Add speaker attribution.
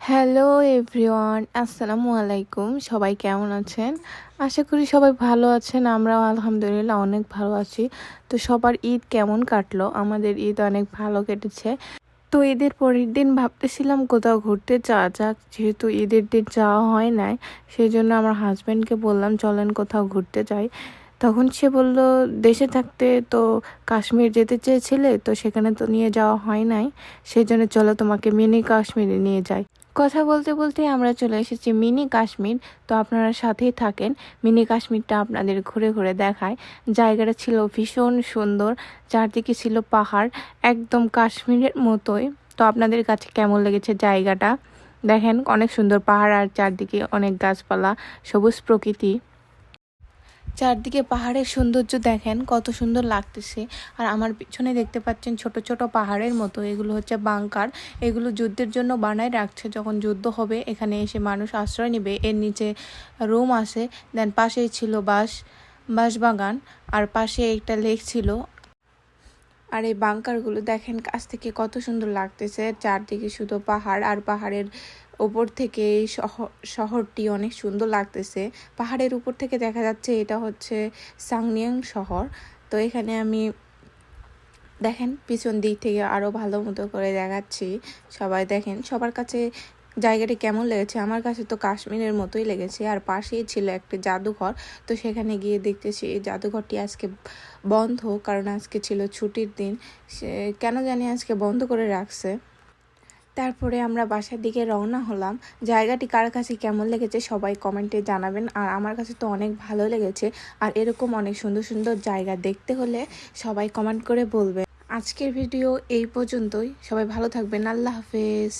Speaker 1: Hello everyone, আসসালামু আলাইকুম। সবাই কেমন আছেন? আশা করি সবাই ভালো আছেন। আমরাও আলহামদুলিল্লাহ অনেক ভালো আছি। তো সবার ঈদ কেমন কাটলো? আমাদের ঈদ অনেক ভালো কেটেছে। তো ঈদের পরের দিন ভাবতেছিলাম কোথাও ঘুরতে যাওয়া যাক, যেহেতু ঈদের দিন যাওয়া হয় নাই। সেই জন্য আমার হাজব্যান্ডকে বললাম চলেন কোথাও ঘুরতে যাই। তখন সে বলল দেশে থাকতে তো কাশ্মীর যেতে চেয়েছিলে, তো সেখানে তো নিয়ে যাওয়া হয় নাই, সেই জন্য চলো তোমাকে মিনি কাশ্মীরে নিয়ে যাই। কথা বলতে বলতে আমরা চলে এসেছি মিনি কাশ্মীর। তো আপনারা সাথেই থাকেন, মিনি কাশ্মীরটা আপনাদের ঘুরে ঘুরে দেখায়। জায়গাটা ছিল ভীষণ সুন্দর, চারদিকে ছিল পাহাড়, একদম কাশ্মীরের মতোই। তো আপনাদের কাছে কেমন লেগেছে জায়গাটা? দেখেন অনেক সুন্দর পাহাড় আর চারদিকে অনেক গাছপালা, সবুজ প্রকৃতি। চারদিকে পাহাড়ের সৌন্দর্য দেখেন কত সুন্দর লাগতেছে। আর আমার পিছনে দেখতে পাচ্ছেন ছোট ছোট পাহাড়ের মতো, এগুলো হচ্ছে বাংকার। এগুলো যুদ্ধের জন্য বানায় রাখছে, যখন যুদ্ধ হবে এখানে এসে মানুষ আশ্রয় নেবে। এর নিচে রুম আছে। দেন পাশেই ছিল বাঁশবাগান, আর পাশে একটা লেক ছিল। আর এই বাংকারগুলো দেখেন কাছ থেকে কত সুন্দর লাগতেছে, চারদিকে শুধু পাহাড়, আর পাহাড়ের উপর থেকে এই শহরটি অনেক সুন্দর লাগতেছে। পাহাড়ের উপর থেকে দেখা যাচ্ছে এটা হচ্ছে সাংনিয়াং শহর। তো এখানে আমি দেখেন পিছন দিক থেকে আরও ভালো মতো করে দেখাচ্ছি। সবাই দেখেন সবার কাছে জায়গাটি কেমন লেগেছে। আমার কাছে তো কাশ্মীরের মতোই লেগেছে। আর পাশেই ছিল একটা জাদুঘর। তো সেখানে গিয়ে দেখতেছি এই জাদুঘরটি আজকে বন্ধ, কারণ আজকে ছিল ছুটির দিন। সে কেন জানি আজকে বন্ধ করে রাখছে। তারপরে আমরা বাসার দিকে রওনা হলাম। জায়গাটি কার কাছে কেমন লেগেছে সবাই কমেন্টে জানাবেন। আর আমার কাছে তো অনেক ভালো লেগেছে। আর এরকম অনেক সুন্দর সুন্দর জায়গা দেখতে হলে সবাই কমেন্ট করে বলবেন। আজকের ভিডিও এই পর্যন্তই। সবাই ভালো থাকবেন। আল্লাহ হাফেজ।